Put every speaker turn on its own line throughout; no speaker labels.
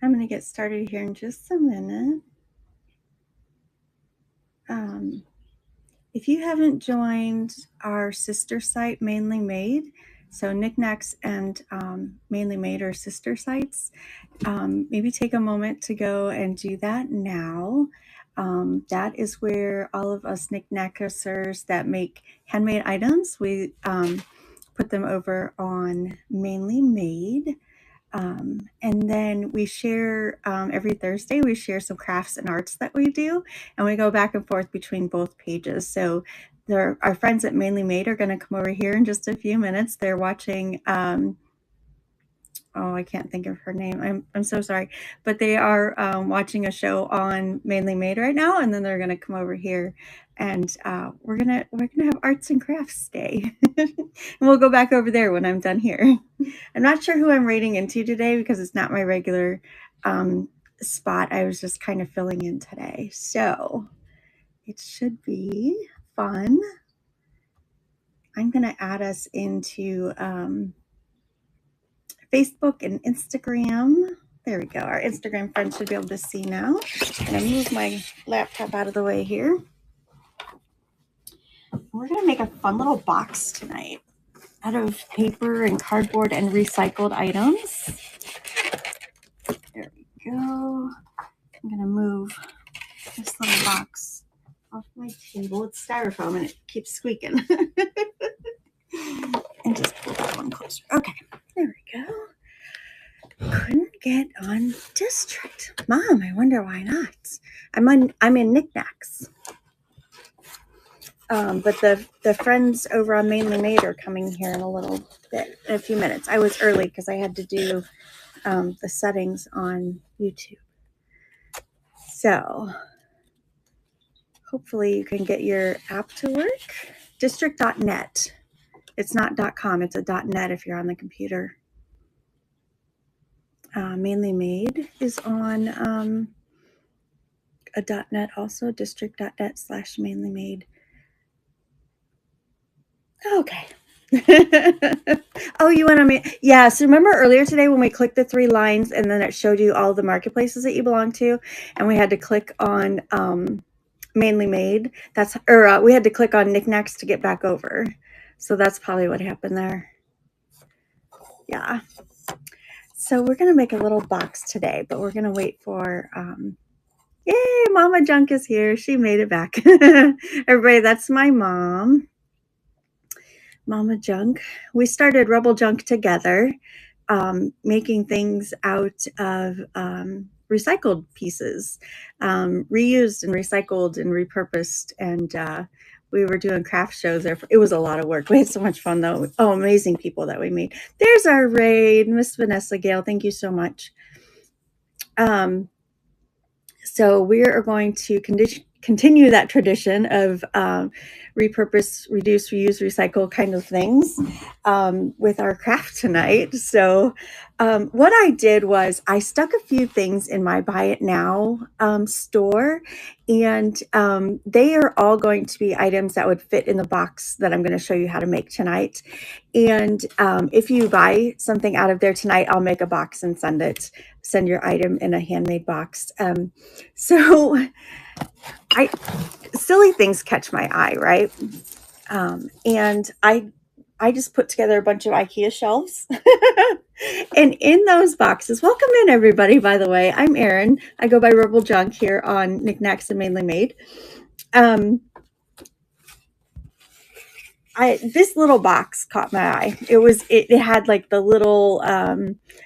I'm going to get started here in just a minute. If you haven't joined our sister site, Mainly Made, so NikNax and Mainly Made are sister sites, maybe take a moment to go and do that now. That is where all of us NikNaxers that make handmade items, we put them over on Mainly Made. And then we share every Thursday, we share some crafts and arts that we do, and we go back and forth between both pages. So our friends at Mainly Made are going to come over here in just a few minutes. They're watching oh, I can't think of her name. I'm so sorry, but they are watching a show on Mainly Made right now, and then they're going to come over here, and we're gonna have arts and crafts day, and we'll go back over there when I'm done here. I'm not sure who I'm rating into today because it's not my regular spot. I was just kind of filling in today, so it should be fun. I'm going to add us into Facebook and Instagram. There we go. Our Instagram friends should be able to see now. I'm going to move my laptop out of the way here. We're going to make a fun little box tonight out of paper and cardboard and recycled items. There we go. I'm going to move this little box off my table. It's styrofoam and it keeps squeaking. And just pull that one closer. Okay, there we go. Couldn't get on district. Mom, I wonder why not. I'm in NikNax. But the friends over on Mainly Made are coming here in a little bit, in a few minutes. I was early because I had to do the settings on YouTube. So hopefully you can get your app to work. District.net. It's not .com, it's a .net if you're on the computer. Mainly Made is on a .net also, district.net/Mainly Made. Okay. Oh, you want to yeah, so remember earlier today when we clicked the 3 lines and then it showed you all the marketplaces that you belong to, and we had to click on Mainly Made. We had to click on NikNax to get back over. So that's probably what happened there. Yeah. So we're going to make a little box today, but we're going to wait for, yay, Mama Junk is here. She made it back. Everybody, that's my mom, Mama Junk. We started Rebel Junk together, making things out of recycled pieces, reused and recycled and repurposed. And we were doing craft shows there. It was a lot of work. We had so much fun, though. Oh, amazing people that we made. There's our raid, Miss Vanessa Gale. Thank you so much. So we are going to continue that tradition of repurpose, reduce, reuse, recycle kind of things with our craft tonight. So what I did was I stuck a few things in my Buy It Now store, and they are all going to be items that would fit in the box that I'm going to show you how to make tonight. And if you buy something out of there tonight, I'll make a box and send your item in a handmade box. So silly things catch my eye, right? And I just put together a bunch of IKEA shelves. And in those boxes, welcome in everybody, by the way. I'm Erin. I go by Rebel Junk here on NikNax and Mainly Made. This little box caught my eye. It had like the little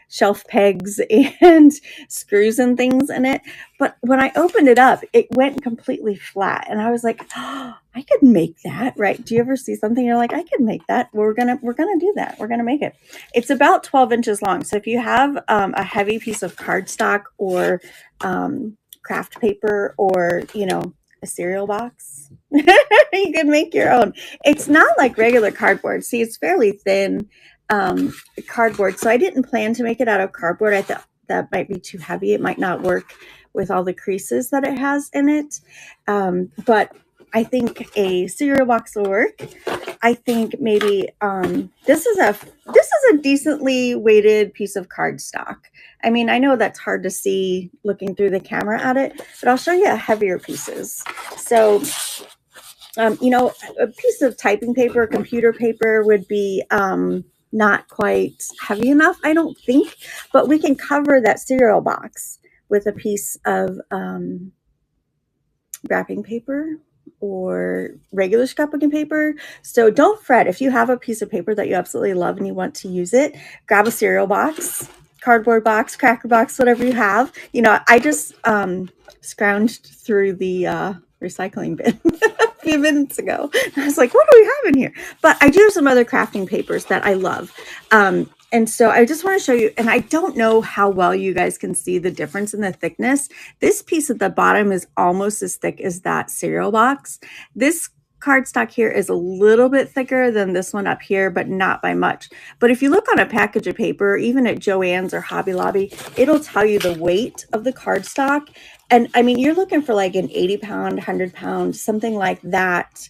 shelf pegs and screws and things in it. But when I opened it up, it went completely flat. And I was like, oh, I could make that, right? Do you ever see something you're like, I could make that? We're gonna do that. We're gonna make it. It's about 12 inches long. So if you have a heavy piece of cardstock or craft paper or, a cereal box, you can make your own. It's not like regular cardboard. See, it's fairly thin cardboard. So I didn't plan to make it out of cardboard. I thought that might be too heavy. It might not work with all the creases that it has in it. But I think a cereal box will work. I think maybe this is a decently weighted piece of cardstock. I mean, I know that's hard to see looking through the camera at it, but I'll show you heavier pieces. So, you know, a piece of typing paper, computer paper would be not quite heavy enough, I don't think, but we can cover that cereal box with a piece of wrapping paper or regular scrapbooking paper. So don't fret if you have a piece of paper that you absolutely love and you want to use it. Grab a cereal box, cardboard box, cracker box, whatever you have. You know, I just scrounged through the recycling bin a few minutes ago. I was like, what do we have in here? But I do have some other crafting papers that I love. And so I just want to show you, and I don't know how well you guys can see the difference in the thickness. This piece at the bottom is almost as thick as that cereal box. This cardstock here is a little bit thicker than this one up here, but not by much. But if you look on a package of paper, even at Joann's or Hobby Lobby, it'll tell you the weight of the cardstock. And I mean, you're looking for like an 80-pound, 100-pound, something like that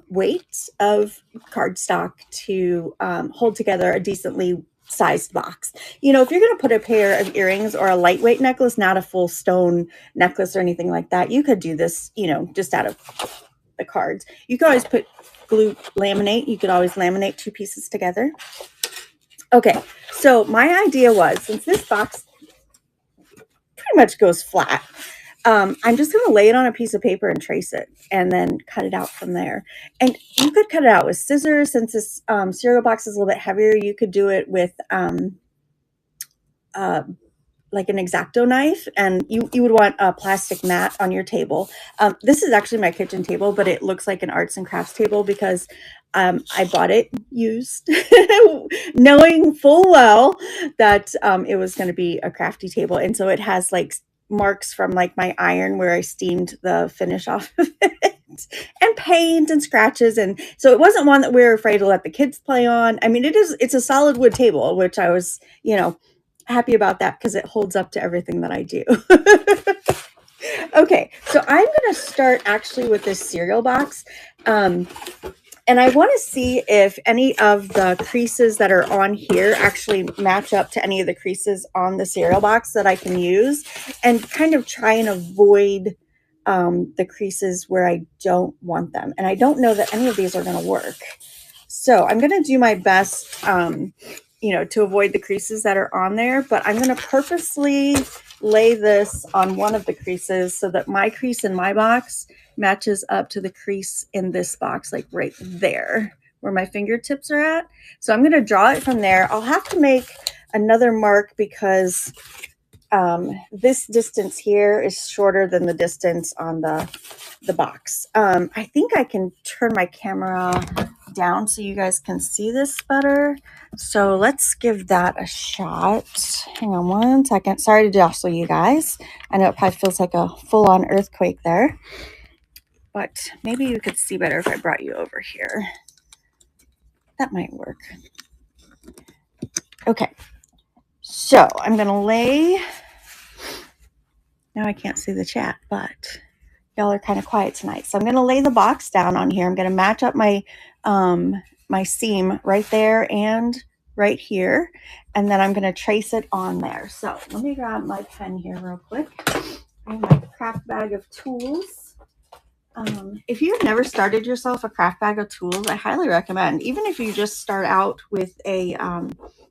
weight of cardstock to hold together a decently sized box. You know, if you're going to put a pair of earrings or a lightweight necklace, not a full stone necklace or anything like that, you could do this, you know, just out of the cards. You could always put glue laminate. You could always laminate two pieces together. Okay, so my idea was, since this box pretty much goes flat, I'm just going to lay it on a piece of paper and trace it and then cut it out from there. And you could cut it out with scissors. Since this cereal box is a little bit heavier, you could do it with like an X-Acto knife, and you would want a plastic mat on your table. This is actually my kitchen table, but it looks like an arts and crafts table because I bought it used, knowing full well that it was going to be a crafty table. And so it has like marks from like my iron where I steamed the finish off of it, and paint and scratches. And so it wasn't one that we were afraid to let the kids play on. I mean, it's a solid wood table, which I was, you know, happy about that because it holds up to everything that I do. Okay, so I'm going to start actually with this cereal box. And I want to see if any of the creases that are on here actually match up to any of the creases on the cereal box that I can use, and kind of try and avoid the creases where I don't want them. And I don't know that any of these are going to work. So I'm going to do my best, you know, to avoid the creases that are on there, but I'm going to purposely lay this on one of the creases so that my crease in my box matches up to the crease in this box, like right there where my fingertips are at. So I'm going to draw it from there. I'll have to make another mark because this distance here is shorter than the distance on the box. I think I can turn my camera down so you guys can see this better. So let's give that a shot. Hang on one second. Sorry to jostle you guys. I know it probably feels like a full-on earthquake there, but maybe you could see better if I brought you over here. That might work. Okay, so I'm going to lay, now I can't see the chat, but y'all are kind of quiet tonight. So I'm going to lay the box down on here. I'm going to match up my my seam right there and right here, and then I'm going to trace it on there. So let me grab my pen here real quick and my craft bag of tools. If you've never started yourself a craft bag of tools, I highly recommend, even if you just start out with a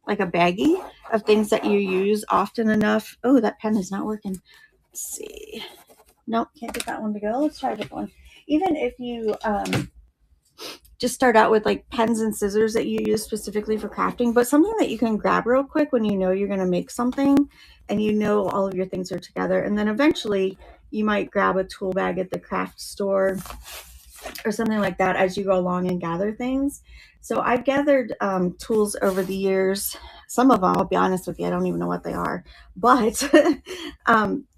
like a baggie of things that you use often enough. Oh, that pen is not working. Let's see. Nope, can't get that one to go. Let's try a different one. Even if you just start out with like pens and scissors that you use specifically for crafting, but something that you can grab real quick when you know you're going to make something and you know all of your things are together. And then eventually you might grab a tool bag at the craft store or something like that as you go along and gather things. So I've gathered tools over the years. Some of them, I'll be honest with you, I don't even know what they are. But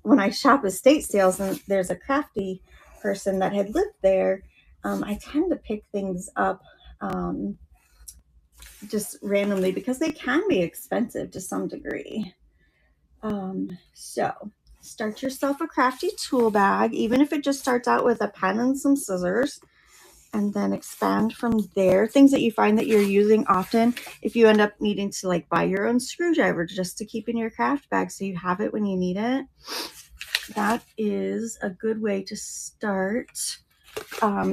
when I shop estate sales and there's a crafty person that had lived there, I tend to pick things up just randomly because they can be expensive to some degree. So start yourself a crafty tool bag, even if it just starts out with a pen and some scissors, and then expand from there. Things that you find that you're using often. If you end up needing to like buy your own screwdriver just to keep in your craft bag so you have it when you need it, that is a good way to start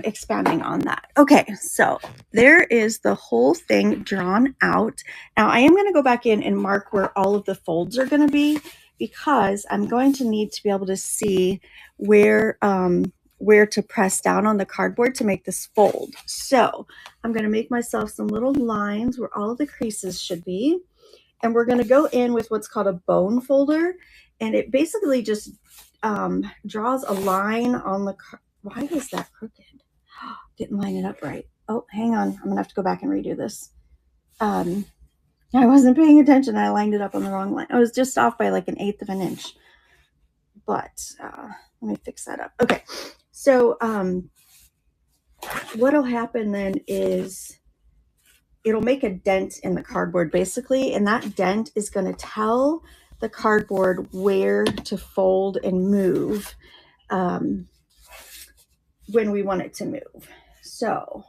expanding on that. Okay, so there is the whole thing drawn out. Now I am going to go back in and mark where all of the folds are going to be, because I'm going to need to be able to see where to press down on the cardboard to make this fold. So I'm going to make myself some little lines where all of the creases should be. And we're going to go in with what's called a bone folder. And it basically just draws a line on the card. Why is that crooked? Didn't line it up right. Oh, hang on. I'm going to have to go back and redo this. I wasn't paying attention. I lined it up on the wrong line. I was just off by like 1/8 of an inch. But let me fix that up. Okay. So what'll happen then is it'll make a dent in the cardboard basically. And that dent is going to tell the cardboard where to fold and move when we want it to move. So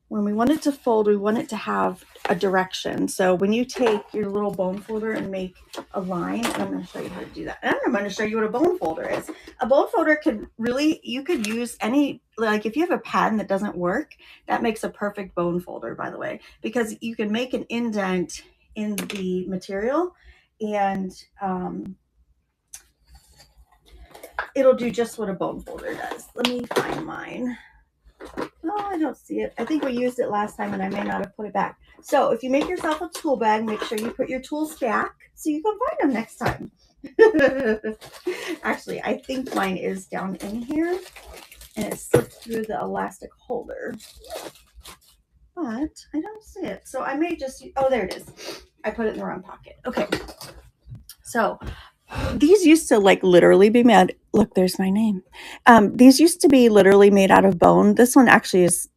when we want it to fold, we want it to have a direction. So when you take your little bone folder and make a line, and I'm going to show you how to do that. And I'm going to show you what a bone folder is. A bone folder could really, you could use any, like if you have a pen that doesn't work, that makes a perfect bone folder, by the way, because you can make an indent in the material and it'll do just what a bone folder does. Let me find mine. Oh, I don't see it. I think we used it last time and I may not have put it back. So if you make yourself a tool bag, make sure you put your tools back so you can find them next time. Actually, I think mine is down in here and it slipped through the elastic holder. But I don't see it. So I may just, oh, there it is. I put it in the wrong pocket. Okay. So these used to like literally be made. Look, there's my name. These used to be literally made out of bone. This one actually is,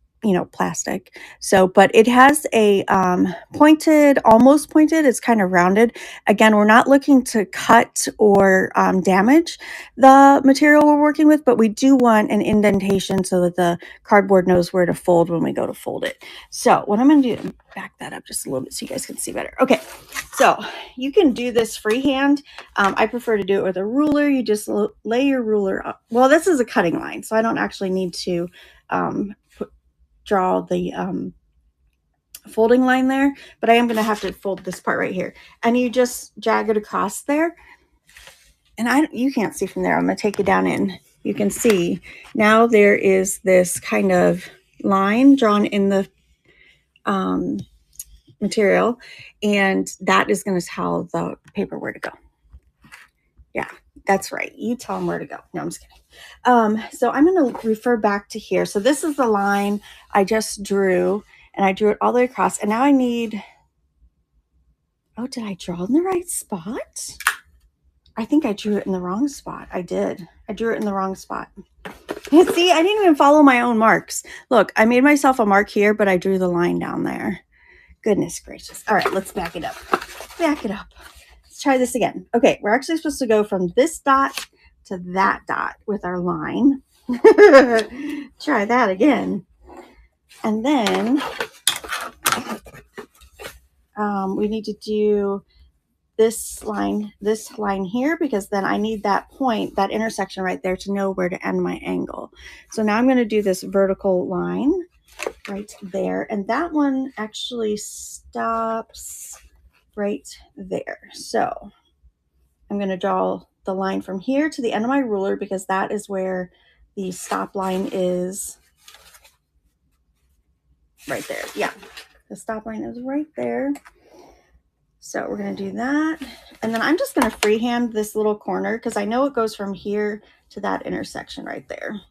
plastic. So, but it has a pointed, almost pointed. It's kind of rounded. Again, we're not looking to cut or damage the material we're working with, but we do want an indentation so that the cardboard knows where to fold when we go to fold it. So what I'm going to do, back that up just a little bit so you guys can see better. Okay. So you can do this freehand. I prefer to do it with a ruler. You just lay your ruler up. Well, this is a cutting line, so I don't actually need to draw the folding line there, but I am going to have to fold this part right here. And you just drag it across there. And you can't see from there. I'm going to take you down in. You can see now there is this kind of line drawn in the material, and that is going to tell the paper where to go. Yeah, that's right. You tell them where to go. No, I'm just kidding. So I'm going to refer back to here. So this is the line I just drew, and I drew it all the way across. And now I need, oh, did I draw in the right spot? I think I drew it in the wrong spot. I did. I drew it in the wrong spot. See, I didn't even follow my own marks. Look, I made myself a mark here, but I drew the line down there. Goodness gracious. All right, let's back it up. Back it up. Let's try this again. Okay, we're actually supposed to go from this dot to that dot with our line. Try that again. And then we need to do this line here, because then I need that point, that intersection right there to know where to end my angle. So now I'm going to do this vertical line right there. And that one actually stops right there. So I'm going to draw the line from here to the end of my ruler, because that is where the stop line is right there. Yeah, the stop line is right there. So we're going to do that. And then I'm just going to freehand this little corner, because I know it goes from here to that intersection right there.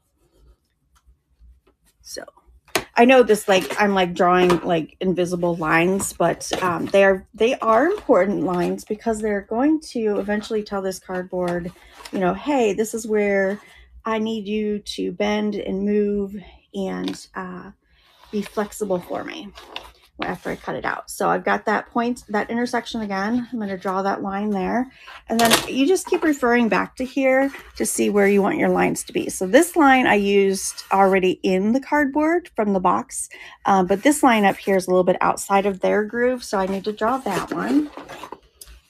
So I know this, like, I'm like drawing like invisible lines, but they are important lines, because they're going to eventually tell this cardboard, hey, this is where I need you to bend and move and be flexible for me. after I cut it out. So I've got that point, that intersection again. I'm going to draw that line there. And then you just keep referring back to here to see where you want your lines to be. So this line I used already in the cardboard from the box, but this line up here is a little bit outside of their groove. So I need to draw that one.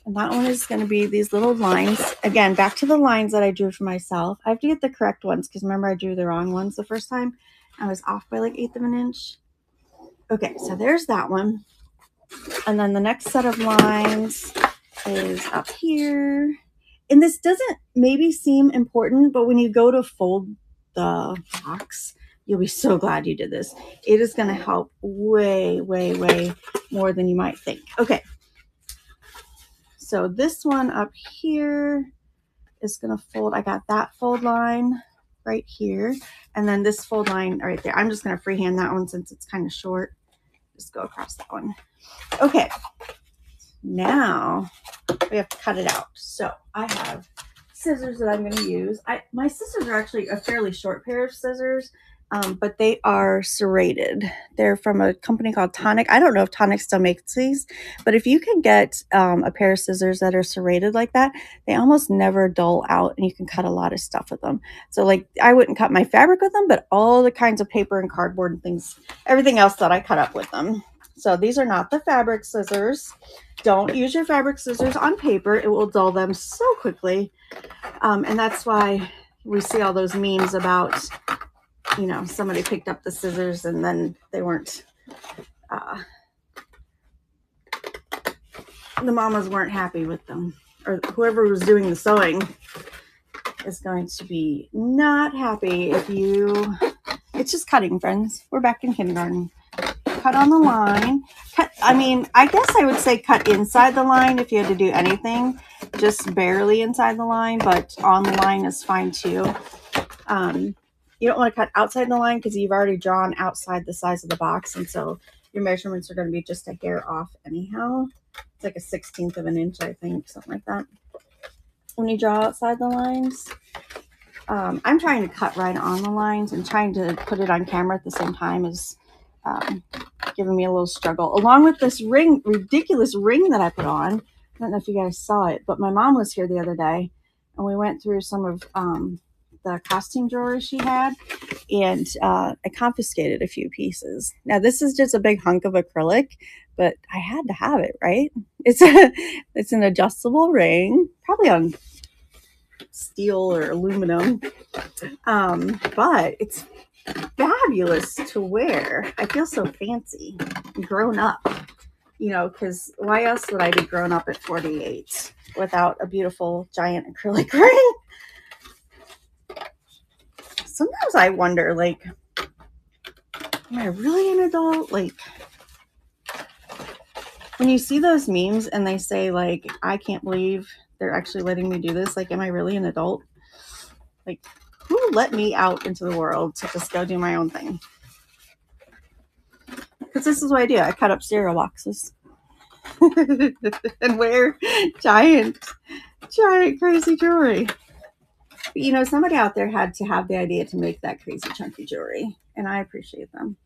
And that one is going to be these little lines. Again, back to the lines that I drew for myself. I have to get the correct ones because remember I drew the wrong ones the first time. I was off by like 1/8 of an inch. Okay, so there's that one. And then the next set of lines is up here. And this doesn't maybe seem important, but when you go to fold the box, you'll be so glad you did this. It is going to help way, way, way more than you might think. Okay. So this one up here is going to fold. I got that fold line right here. And then this fold line right there. I'm just going to freehand that one since it's kind of short. Just go across that one. Okay. Now we have to cut it out. So I have scissors that I'm going to use. My scissors are actually a fairly short pair of scissors, but they are serrated. They're from a company called Tonic. I don't know if Tonic still makes these, but if you can get a pair of scissors that are serrated like that, they almost never dull out and you can cut a lot of stuff with them. So like I wouldn't cut my fabric with them, but all the kinds of paper and cardboard and things, everything else that I cut up with them. So these are not the fabric scissors. Don't use your fabric scissors on paper. It will dull them so quickly. And that's why we see all those memes about, you know, somebody picked up the scissors and then they weren't, the mamas weren't happy with them. Or whoever was doing the sewing is going to be not happy if you, it's just cutting, friends. We're back in kindergarten. Cut on the line. Cut, I mean, I guess I would say cut inside the line if you had to do anything, just barely inside the line, but on the line is fine too. You don't want to cut outside the line because you've already drawn outside the size of the box, and so your measurements are going to be just a hair off anyhow. It's like a 1/16 of an inch, I think, something like that. When you draw outside the lines, I'm trying to cut right on the lines and trying to put it on camera at the same time is giving me a little struggle, along with this ring, ridiculous ring that I put on. I don't know if you guys saw it, but my mom was here the other day and we went through some of the costume jewelry she had, and I confiscated a few pieces. Now this is just a big hunk of acrylic, but I had to have it, right? It's an adjustable ring, probably on steel or aluminum, but it's fabulous to wear. I feel so fancy, grown up, you know, because why else would I be grown up at 48 without a beautiful giant acrylic ring? Sometimes I wonder, like, am I really an adult? Like, when you see those memes and they say, like, I can't believe they're actually letting me do this. Like, am I really an adult? Like, who let me out into the world to just go do my own thing? Because this is what I do. I cut up cereal boxes and wear giant crazy jewelry. But, you know, somebody out there had to have the idea to make that crazy chunky jewelry, and I appreciate them.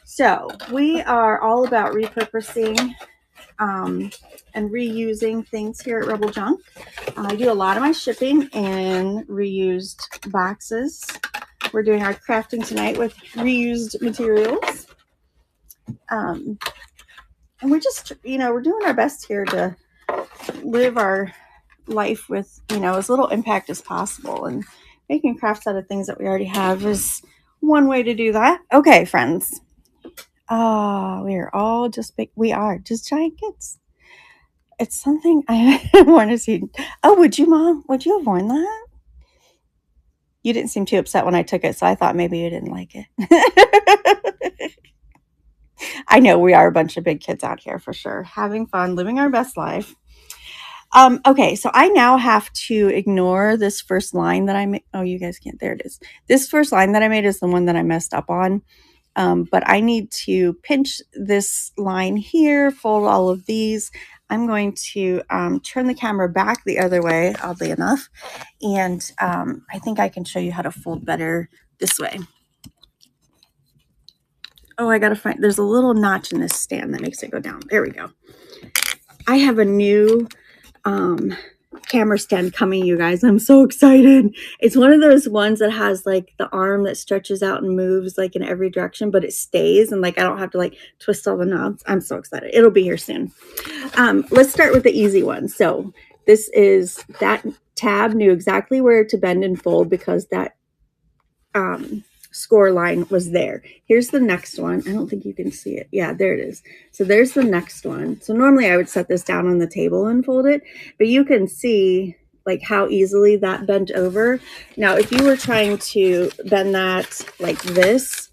So we are all about repurposing and reusing things here at Rebel Junk. I do a lot of my shipping in reused boxes. We're doing our crafting tonight with reused materials. And we're just, you know, we're doing our best here to live our life with, you know, as little impact as possible. And making crafts out of things that we already have is one way to do that. Okay, friends. We are just giant kids. It's something I want to see. Oh, would you, Mom? Would you have worn that? You didn't seem too upset when I took it, so I thought maybe you didn't like it. I know we are a bunch of big kids out here for sure, having fun, living our best life. Okay, so I now have to ignore this first line that I made. Oh, you guys can't. There it is. This first line that I made is the one that I messed up on. But I need to pinch this line here, fold all of these. I'm going to turn the camera back the other way, oddly enough. And I think I can show you how to fold better this way. Oh, I gotta find, there's a little notch in this stand that makes it go down. There we go. I have a new camera stand coming, you guys. I'm so excited. It's one of those ones that has like the arm that stretches out and moves like in every direction, but it stays, and like I don't have to like twist all the knobs. I'm so excited. It'll be here soon. Let's start with the easy one. So this is, that tab knew exactly where to bend and fold because that score line was there. Here's the next one. I don't think you can see it. Yeah, there it is. So there's the next one. So normally I would set this down on the table and fold it, but you can see like how easily that bent over. Now, if you were trying to bend that like this,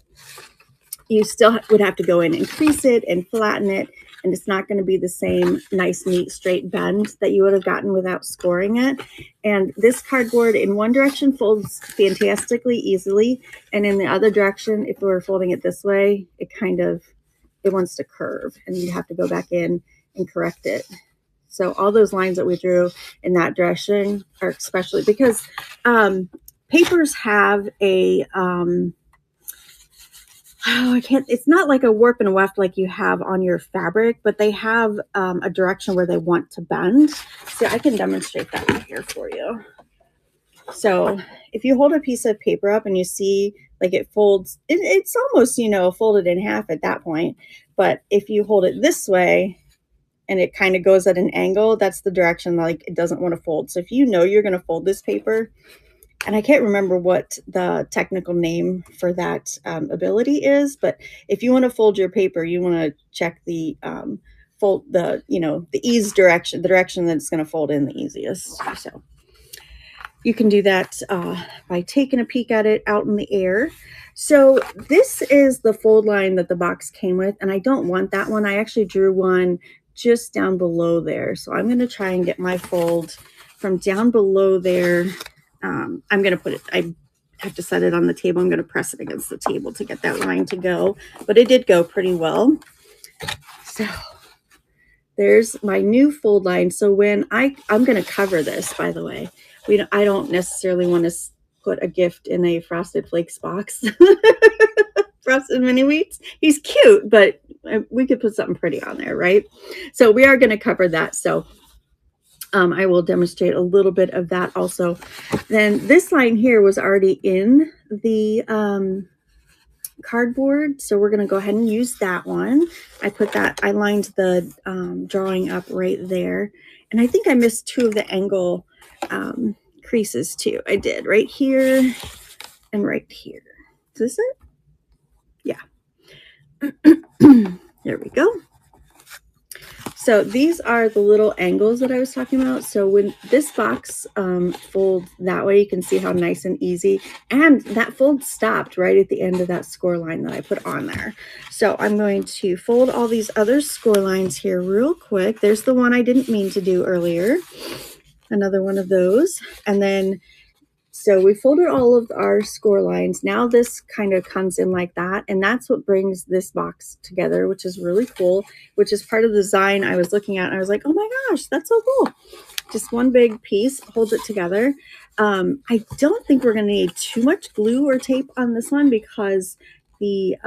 you still would have to go in and crease it and flatten it, and it's not going to be the same nice, neat, straight bend that you would have gotten without scoring it. And this cardboard in one direction folds fantastically easily, and in the other direction, if we were folding it this way, it wants to curve, and you have to go back in and correct it. So all those lines that we drew in that direction are especially because papers have a it's not like a warp and weft like you have on your fabric, but they have a direction where they want to bend. So I can demonstrate that right here for you. So if you hold a piece of paper up and you see like it folds, it's almost, folded in half at that point. But if you hold it this way and it kind of goes at an angle, that's the direction like it doesn't want to fold. So if you know you're going to fold this paper, and I can't remember what the technical name for that ability is, but if you want to fold your paper, you want to check the fold, the ease direction, the direction that it's going to fold in the easiest. So you can do that by taking a peek at it out in the air. So this is the fold line that the box came with, and I don't want that one. I actually drew one just down below there. So I'm going to try and get my fold from down below there. I'm going to put it, I have to set it on the table. I'm going to press it against the table to get that line to go, but it did go pretty well. So there's my new fold line. So when I'm going to cover this, by the way, I don't necessarily want to put a gift in a Frosted Flakes box. Frosted Mini Wheats. He's cute, but we could put something pretty on there, right? So we are going to cover that. So I will demonstrate a little bit of that also. Then this line here was already in the cardboard, so we're going to go ahead and use that one. I lined the drawing up right there, and I think I missed two of the angle creases too. I did right here and right here. Is this it? Yeah. There we go. So these are the little angles that I was talking about. So when this box folds that way, you can see how nice and easy. And that fold stopped right at the end of that score line that I put on there. So I'm going to fold all these other score lines here real quick. There's the one I didn't mean to do earlier. Another one of those. And then, so we folded all of our score lines. Now this kind of comes in like that, and that's what brings this box together, which is really cool, which is part of the design I was looking at. And I was like, oh my gosh, that's so cool. Just one big piece holds it together. I don't think we're going to need too much glue or tape on this one because the,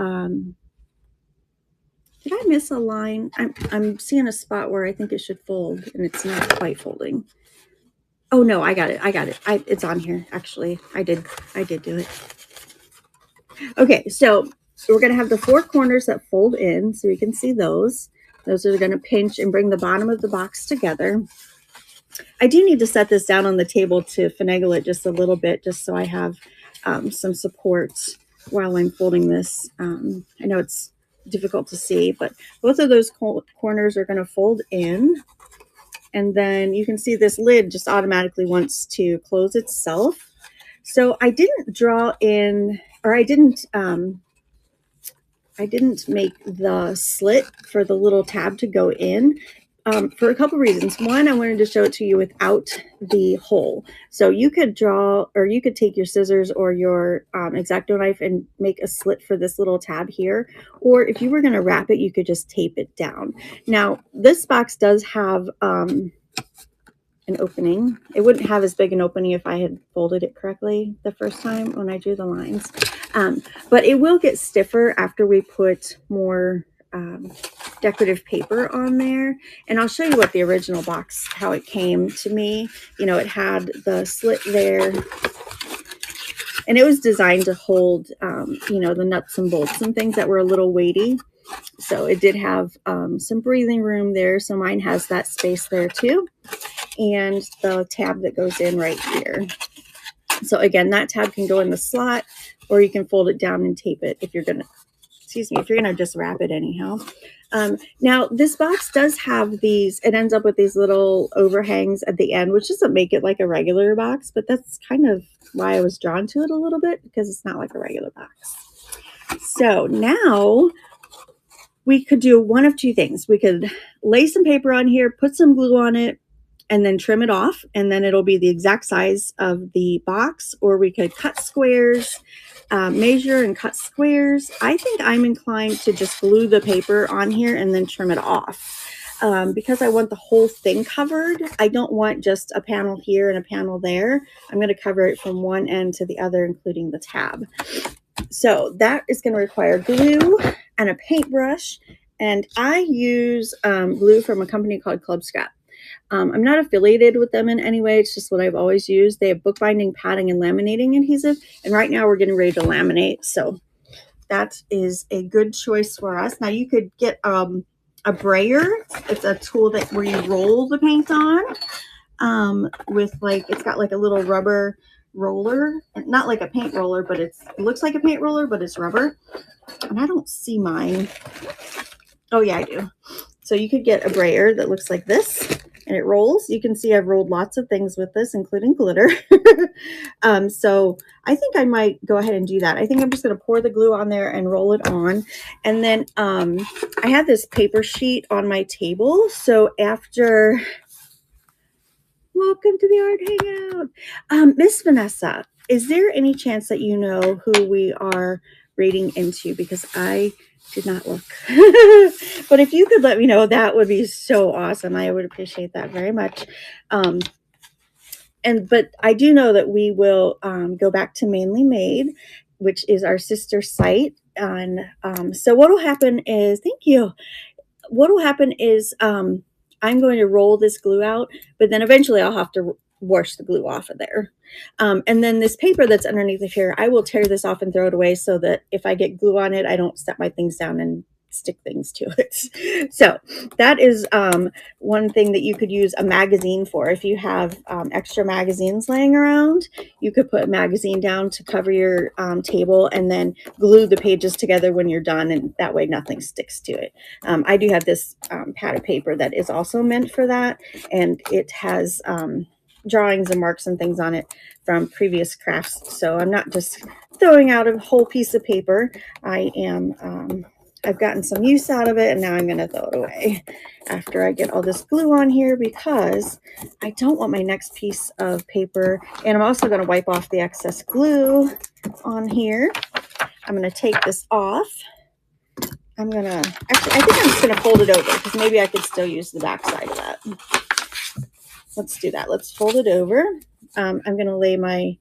did I miss a line? I'm seeing a spot where I think it should fold and it's not quite folding. Oh no, I got it. It's on here. Actually, I did do it. Okay, so we're going to have the four corners that fold in, so you can see those. Those are going to pinch and bring the bottom of the box together. I do need to set this down on the table to finagle it just a little bit, just so I have some support while I'm folding this. I know it's difficult to see, but both of those corners are going to fold in. And then you can see this lid just automatically wants to close itself. So I didn't draw in, or I didn't make the slit for the little tab to go in for a couple reasons. One, I wanted to show it to you without the hole. So you could draw, or you could take your scissors or your X-Acto knife and make a slit for this little tab here. Or if you were going to wrap it, you could just tape it down. Now, this box does have an opening. It wouldn't have as big an opening if I had folded it correctly the first time when I drew the lines. But it will get stiffer after we put more decorative paper on there. And I'll show you what the original box, how it came to me. You know, it had the slit there. And it was designed to hold, you know, the nuts and bolts and things that were a little weighty. So it did have some breathing room there. So mine has that space there too. And the tab that goes in right here. So again, that tab can go in the slot, or you can fold it down and tape it if you're going to, excuse me, if you're going to just wrap it anyhow. Now this box does have these, it ends up with these little overhangs at the end, which doesn't make it like a regular box, but that's kind of why I was drawn to it a little bit, because it's not like a regular box. So now we could do one of two things. We could lay some paper on here, put some glue on it, and then trim it off, and then it'll be the exact size of the box. Or we could cut squares, measure and cut squares. I think I'm inclined to just glue the paper on here and then trim it off, because I want the whole thing covered. I don't want just a panel here and a panel there. I'm going to cover it from one end to the other, including the tab. So that is going to require glue and a paintbrush. And I use glue from a company called Club Scrap. I'm not affiliated with them in any way. It's just what I've always used. They have bookbinding, padding, and laminating adhesive. And right now we're getting ready to laminate. So that is a good choice for us. Now you could get a brayer. It's a tool that where you roll the paint on with like, it's got like a little rubber roller, not like a paint roller, but it looks like a paint roller, but it's rubber. And I don't see mine. Oh yeah, I do. So you could get a brayer that looks like this, and it rolls. You can see I've rolled lots of things with this, including glitter. So I think I might go ahead and do that. I think I'm just going to pour the glue on there and roll it on. And then I have this paper sheet on my table. So after, welcome to the Art Hangout. Miss Vanessa, is there any chance that you know who we are reading into? Because I did not look. But if you could let me know, that would be so awesome. I would appreciate that very much. But I do know that we will go back to Mainly Made, which is our sister site. And so what will happen is, thank you. What will happen is I'm going to roll this glue out, but then eventually I'll have to wash the glue off of there. And then this paper that's underneath of here, I will tear this off and throw it away so that if I get glue on it, I don't set my things down and stick things to it. So that is one thing that you could use a magazine for. If you have extra magazines laying around, you could put a magazine down to cover your table and then glue the pages together when you're done, and that way nothing sticks to it. I do have this pad of paper that is also meant for that, and it has drawings and marks and things on it from previous crafts. So I'm not just throwing out a whole piece of paper. I am I've gotten some use out of it, and now I'm going to throw it away after I get all this glue on here, because I don't want my next piece of paper. And I'm also going to wipe off the excess glue on here. I'm going to take this off. I'm going to, actually, I think I'm just going to fold it over, because maybe I could still use the back side of that. Let's do that. Let's fold it over. I'm going to lay my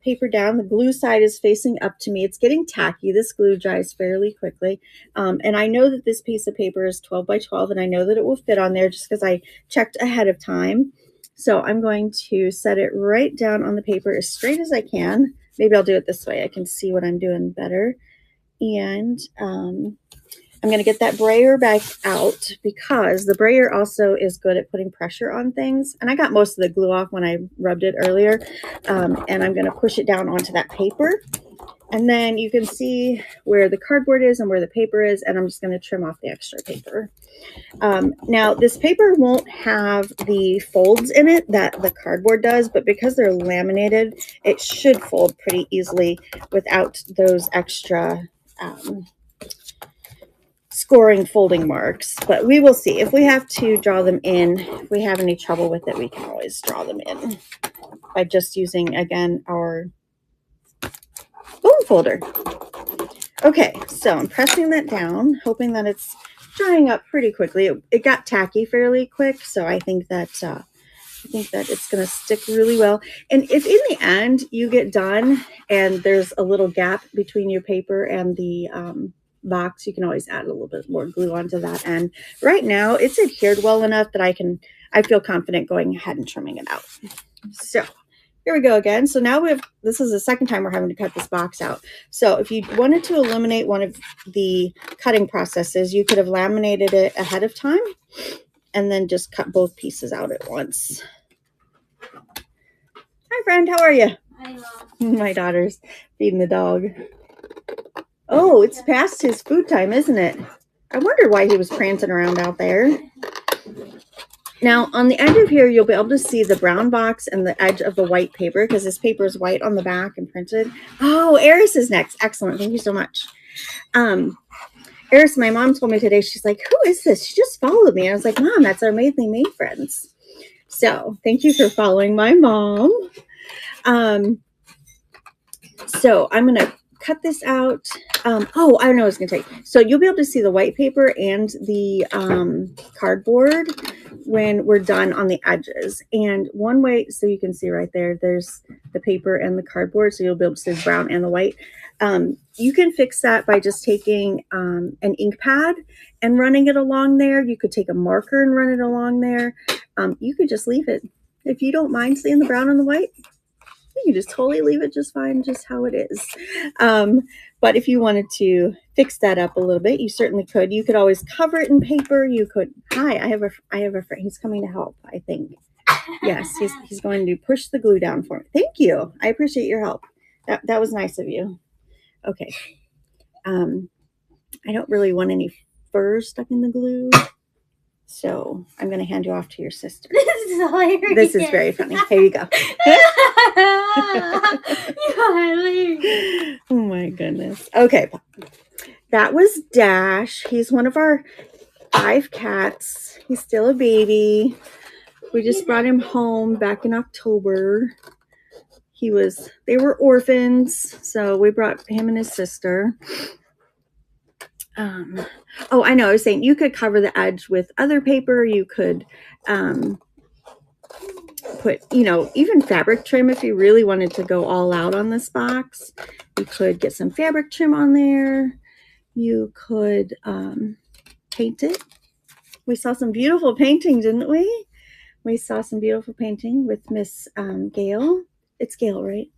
paper down. The glue side is facing up to me. It's getting tacky. This glue dries fairly quickly. And I know that this piece of paper is 12 by 12, and I know that it will fit on there just because I checked ahead of time. So I'm going to set it right down on the paper as straight as I can. Maybe I'll do it this way. I can see what I'm doing better. And I'm going to get that brayer back out, because the brayer also is good at putting pressure on things. And I got most of the glue off when I rubbed it earlier. And I'm going to push it down onto that paper. And then you can see where the cardboard is and where the paper is. And I'm just going to trim off the extra paper. Now, this paper won't have the folds in it that the cardboard does, but because they're laminated, it should fold pretty easily without those extra scoring folding marks. But we will see. If we have to draw them in, if we have any trouble with it, we can always draw them in by just using, again, our bone folder. Okay, so I'm pressing that down, hoping that it's drying up pretty quickly. It got tacky fairly quick, so I think that I think that it's going to stick really well. And if in the end you get done and there's a little gap between your paper and the box, you can always add a little bit more glue onto that end. Right now, it's adhered well enough that I feel confident going ahead and trimming it out. So here we go again. So now this is the second time we're having to cut this box out. So if you wanted to eliminate one of the cutting processes, you could have laminated it ahead of time and then just cut both pieces out at once. Hi, friend. How are you?
Hi, Mom.
My daughter's feeding the dog. Oh, it's past his food time, isn't it? I wonder why he was prancing around out there. Now, on the edge of here, you'll be able to see the brown box and the edge of the white paper because this paper is white on the back and printed. Oh, Eris is next. Excellent. Thank you so much. Eris, my mom told me today, she's like, who is this? She just followed me. I was like, Mom, that's our Mainly May friends. So thank you for following my mom. So I'm going to cut this out. Oh, I don't know what I was going to tell you. So you'll be able to see the white paper and the cardboard when we're done on the edges. And one way, so you can see right there, there's the paper and the cardboard. So you'll be able to see the brown and the white. You can fix that by just taking an ink pad and running it along there. You could take a marker and run it along there. You could just leave it. If you don't mind seeing the brown and the white, you can just totally leave it just fine, just how it is. But if you wanted to fix that up a little bit, you certainly could. You could always cover it in paper. You could. Hi, I have a friend. He's coming to help, I think. Yes, he's going to push the glue down for me. Thank you. I appreciate your help. That was nice of you. Okay. I don't really want any fur stuck in the glue. So I'm going to hand you off to your sister.
This is hilarious.
This is very funny. Here you go. Oh my goodness. Okay. That was Dash. He's one of our 5 cats. He's still a baby. We just brought him home back in October. They were orphans, so we brought him and his sister. Oh, I know. I was saying you could cover the edge with other paper. You could put, even fabric trim if you really wanted to go all out on this box. You could get some fabric trim on there. You could paint it. We saw some beautiful painting, didn't we? We saw some beautiful painting with Miss Gail. It's Gail, right?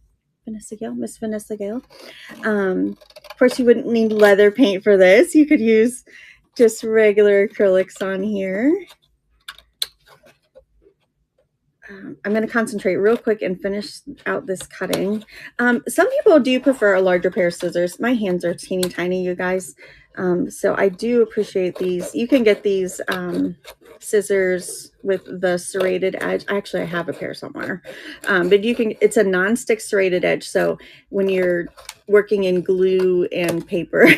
Vanessa Gale, Miss Vanessa Gale. Of course, you wouldn't need leather paint for this. You could use just regular acrylics on here. I'm going to concentrate real quick and finish out this cutting. Some people do prefer a larger pair of scissors. My hands are teeny tiny, you guys. So I do appreciate these. You can get these scissors with the serrated edge. Actually, I have a pair somewhere. But it's a non-stick serrated edge. So when you're working in glue and paper,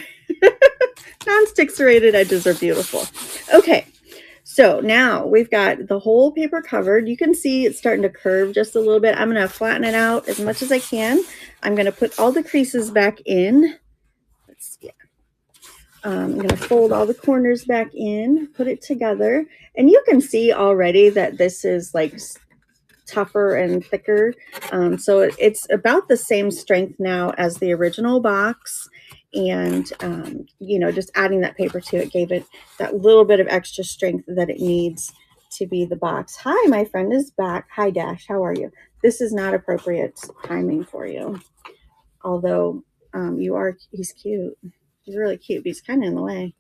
non-stick serrated edges are beautiful. Okay. So now we've got the whole paper covered. You can see it's starting to curve just a little bit. I'm going to flatten it out as much as I can. I'm going to put all the creases back in. Let's see. I'm going to fold all the corners back in, put it together. And you can see already that this is like tougher and thicker. So it's about the same strength now as the original box. And, just adding that paper to it gave it that little bit of extra strength that it needs to be the box. Hi, my friend is back. Hi, Dash. How are you? This is not appropriate timing for you. Although he's cute. He's really cute, but he's kind of in the way.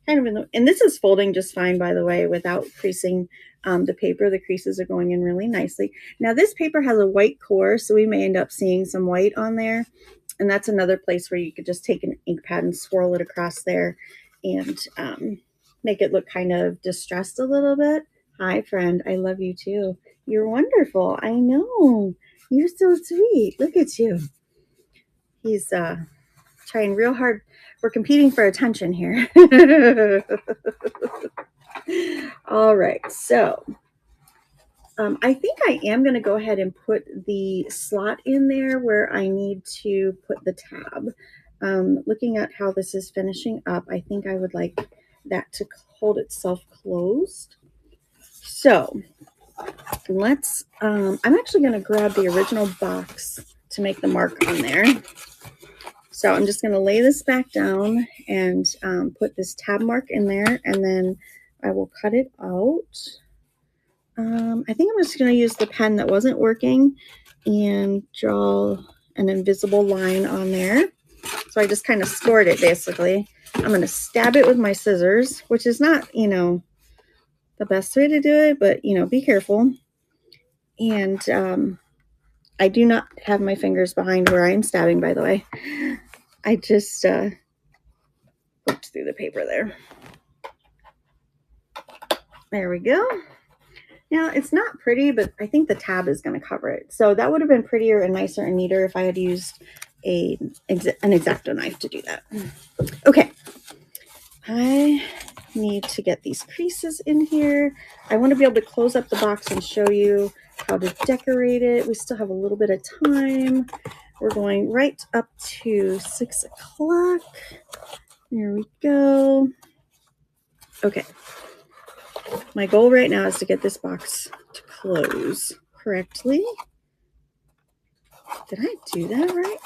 And this is folding just fine, by the way, without creasing the paper. The creases are going in really nicely. Now, this paper has a white core, so we may end up seeing some white on there. And that's another place where you could just take an ink pad and swirl it across there and make it look kind of distressed a little bit. Hi, friend. I love you, too. You're wonderful. I know. You're so sweet. Look at you. He's trying real hard. We're competing for attention here. All right. So I think I am going to go ahead and put the slot in there where I need to put the tab. Looking at how this is finishing up, I think I would like that to hold itself closed. So let's, I'm actually going to grab the original box to make the mark on there. So I'm just going to lay this back down and put this tab mark in there, and then I will cut it out. I think I'm just going to use the pen that wasn't working and draw an invisible line on there. So I just kind of scored it basically. I'm going to stab it with my scissors, which is not, you know, the best way to do it, but, you know, be careful. And I do not have my fingers behind where I'm stabbing, by the way. I just poked through the paper there. There we go. Now, it's not pretty, but I think the tab is going to cover it. So that would have been prettier and nicer and neater if I had used an X-Acto knife to do that. Okay. I need to get these creases in here. I want to be able to close up the box and show you how to decorate it. We still have a little bit of time. We're going right up to 6 o'clock. There we go. Okay. My goal right now is to get this box to close correctly. Did I do that right?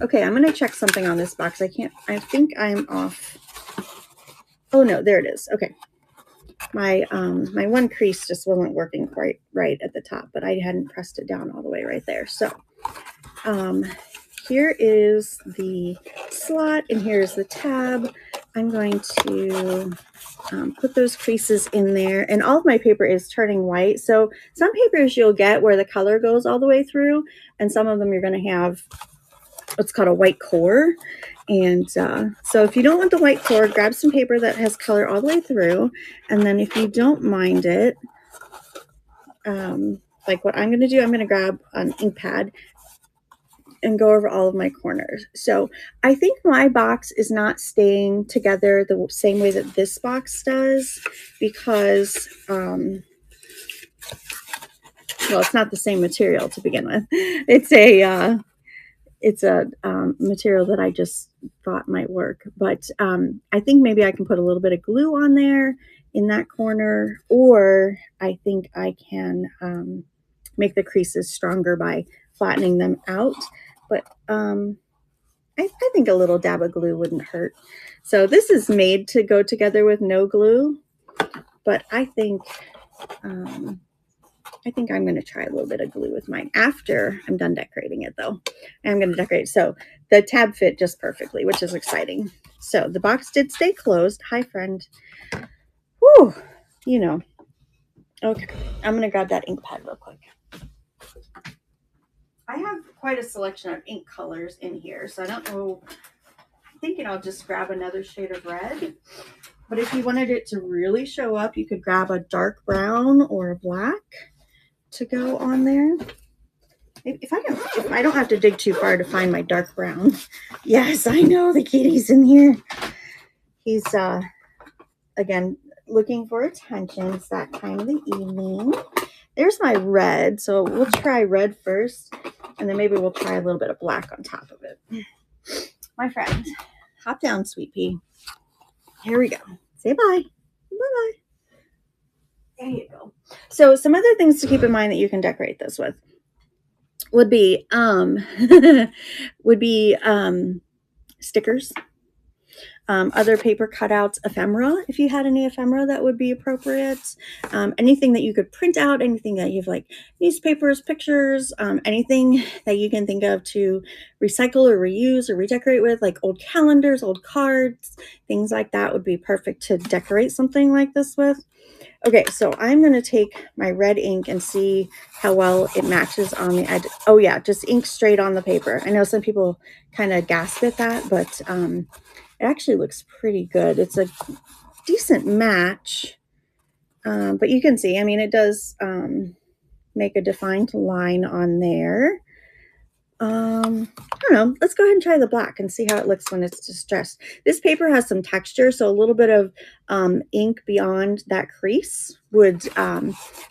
Okay, I'm going to check something on this box. I think I'm off. Oh no, there it is. Okay. My one crease just wasn't working quite right at the top, but I hadn't pressed it down all the way right there. So here is the slot and here's the tab. I'm going to put those creases in there, and all of my paper is turning white. So some papers you'll get where the color goes all the way through, and some of them you're going to have what's called a white core. And so if you don't want the white core, grab some paper that has color all the way through. And then if you don't mind it, like what I'm going to do, I'm going to grab an ink pad and go over all of my corners. So I think my box is not staying together the same way that this box does because, well, it's not the same material to begin with. It's a material that I just thought might work. But I think maybe I can put a little bit of glue on there in that corner, or I think I can make the creases stronger by flattening them out. But I think a little dab of glue wouldn't hurt. So this is made to go together with no glue, but I think I'm going to try a little bit of glue with mine after I'm done decorating it, though. I'm going to decorate. So the tab fit just perfectly, which is exciting. So the box did stay closed. Hi, friend. Whew, you know. Okay, I'm going to grab that ink pad real quick. I have quite a selection of ink colors in here, so I don't know. I'm thinking I'll just grab another shade of red. But if you wanted it to really show up, you could grab a dark brown or a black to go on there. If I don't have to dig too far to find my dark brown. Yes, I know the kitty's in here. He's again looking for attention. It's that time of the evening. There's my red. So we'll try red first, and then maybe we'll try a little bit of black on top of it. My friend, hop down, sweet pea. Here we go. Say bye. Bye-bye. There you go. So some other things to keep in mind that you can decorate this with would be stickers, other paper cutouts, ephemera. If you had any ephemera, that would be appropriate. Anything that you could print out, anything that you have like newspapers, pictures, anything that you can think of to recycle or reuse or redecorate with, like old calendars, old cards, things like that would be perfect to decorate something like this with. Okay, so I'm going to take my red ink and see how well it matches on the edge. Oh yeah, just ink straight on the paper. I know some people kind of gasp at that, but it actually looks pretty good. It's a decent match, but you can see, I mean, it does make a defined line on there. I don't know. Let's go ahead and try the black and see how it looks when it's distressed. This paper has some texture, so a little bit of ink beyond that crease would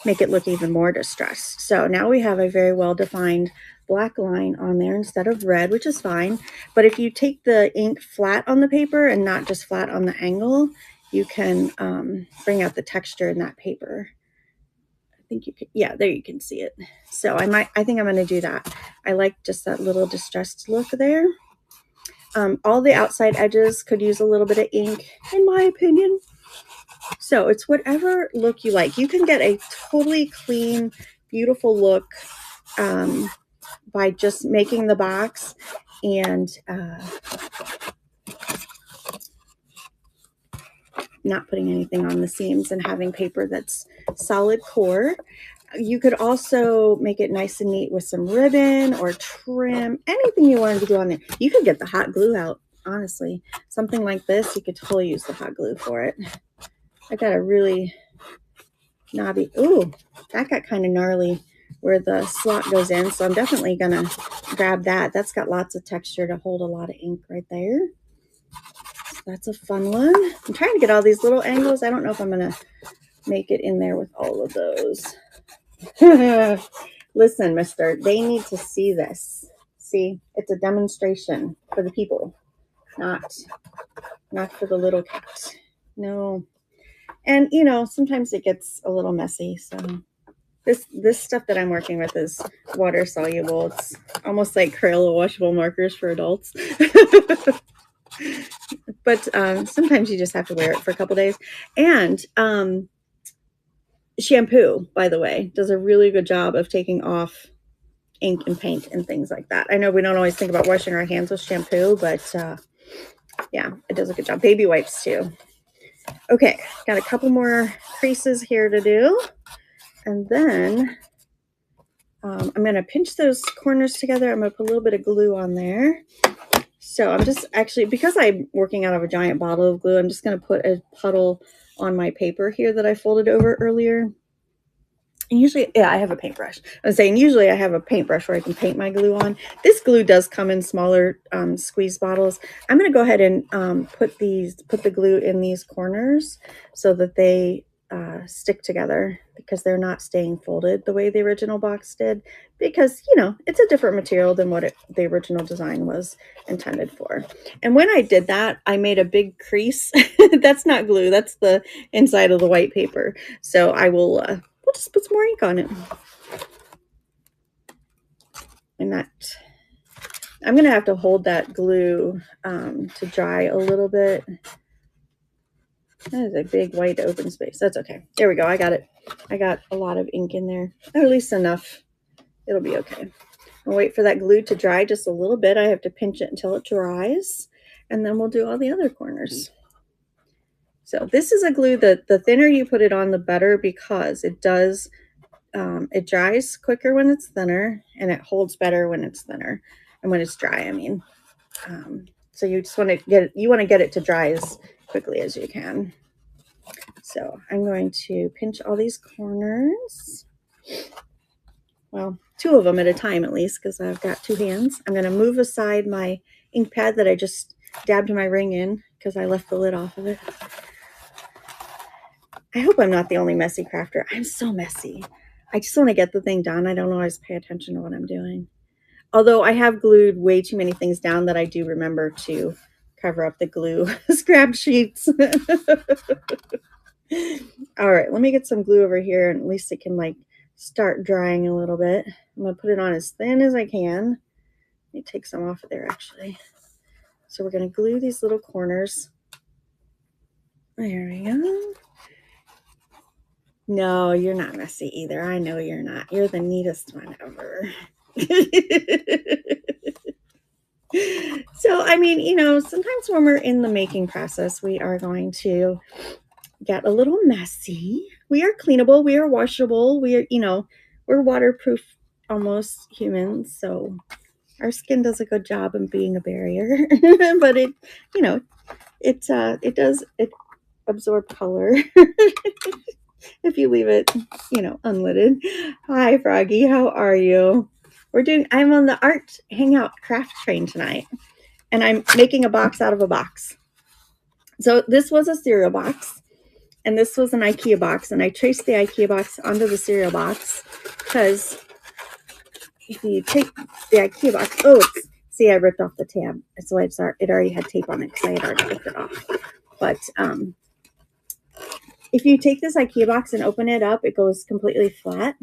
make it look even more distressed. So now we have a very well-defined black line on there instead of red, which is fine. But if you take the ink flat on the paper and not just flat on the angle, you can bring out the texture in that paper think you can, yeah, there you can see it. So I think I'm going to do that. I like just that little distressed look there. All the outside edges could use a little bit of ink, in my opinion. So it's whatever look you like. You can get a totally clean, beautiful look by just making the box and not putting anything on the seams and having paper that's solid core. You could also make it nice and neat with some ribbon or trim, anything you wanted to do on it. You could get the hot glue out, honestly. Something like this, you could totally use the hot glue for it. I got a really knobby, ooh, that got kind of gnarly where the slot goes in. So I'm definitely going to grab that. That's got lots of texture to hold a lot of ink right there. So that's a fun one. I'm trying to get all these little angles. I don't know if I'm going to make it in there with all of those. Listen, mister, they need to see this. See, it's a demonstration for the people, not for the little cat. No. And, you know, sometimes it gets a little messy. So this stuff that I'm working with is water soluble. It's almost like Crayola washable markers for adults. But sometimes you just have to wear it for a couple days. And shampoo, by the way, does a really good job of taking off ink and paint and things like that. I know we don't always think about washing our hands with shampoo, but yeah, it does a good job. Baby wipes too. Okay, got a couple more creases here to do. And then I'm going to pinch those corners together. I'm going to put a little bit of glue on there. So I'm just actually, because I'm working out of a giant bottle of glue, I'm just going to put a puddle on my paper here that I folded over earlier. And usually, yeah, I have a paintbrush. I was saying usually I have a paintbrush where I can paint my glue on. This glue does come in smaller squeeze bottles. I'm going to go ahead and put the glue in these corners so that they stick together, because they're not staying folded the way the original box did, because, you know, it's a different material than what the original design was intended for. And when I did that, I made a big crease. That's not glue. That's the inside of the white paper. So I will... we'll just put some more ink on it. And that, I'm going to have to hold that glue to dry a little bit. That is a big white open space. That's okay. There we go. I got it. I got a lot of ink in there, or at least enough. It'll be okay. I'll wait for that glue to dry just a little bit. I have to pinch it until it dries, and then we'll do all the other corners. So this is a glue that the thinner you put it on, the better, because it does, it dries quicker when it's thinner, and it holds better when it's thinner, and when it's dry, I mean. So you just want to get it to dry as quickly as you can. So I'm going to pinch all these corners. Well, 2 of them at a time at least, because I've got 2 hands. I'm going to move aside my ink pad that I just dabbed my ring in because I left the lid off of it. I hope I'm not the only messy crafter. I'm so messy. I just want to get the thing done. I don't always pay attention to what I'm doing. Although I have glued way too many things down that I do remember to cover up the glue scrap sheets. All right, let me get some glue over here, and at least it can like start drying a little bit. I'm going to put it on as thin as I can. Let me take some off of there actually. So we're going to glue these little corners. There we go. No, you're not messy either. I know you're not. You're the neatest one ever. So, I mean, you know, sometimes when we're in the making process, we are going to get a little messy. We are cleanable. We are washable. We are, you know, we're waterproof, almost humans. So our skin does a good job of being a barrier, but it, you know, it does absorb color if you leave it, you know, unlidded. Hi, Froggy. How are you? I'm on the art hangout craft train tonight, and I'm making a box out of a box. So this was a cereal box, and this was an IKEA box, and I traced the IKEA box onto the cereal box because if you take the IKEA box, see, I ripped off the tab. That's why it already had tape on it because I had already ripped it off. But if you take this IKEA box and open it up, it goes completely flat.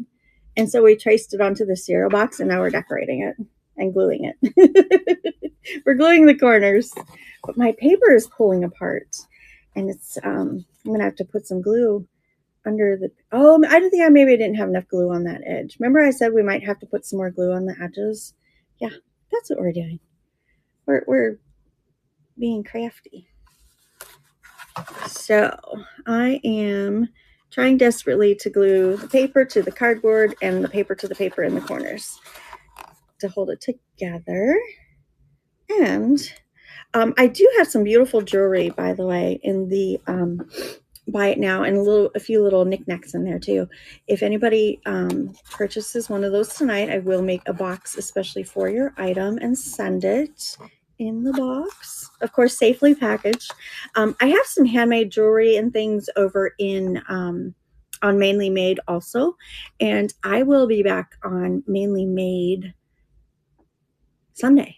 And so we traced it onto the cereal box, and now we're decorating it and gluing it. We're gluing the corners, but my paper is pulling apart, and it's I'm gonna have to put some glue under the. Oh, I don't think maybe I didn't have enough glue on that edge. Remember, I said we might have to put some more glue on the edges. Yeah, that's what we're doing. We're being crafty. So I am trying desperately to glue the paper to the cardboard and the paper to the paper in the corners to hold it together. And I do have some beautiful jewelry, by the way, in the buy it now, and a few little knickknacks in there too. If anybody purchases one of those tonight, I will make a box especially for your item and send it in the box, of course, safely packaged. I have some handmade jewelry and things over in on Mainly Made also, and I will be back on Mainly Made Sunday.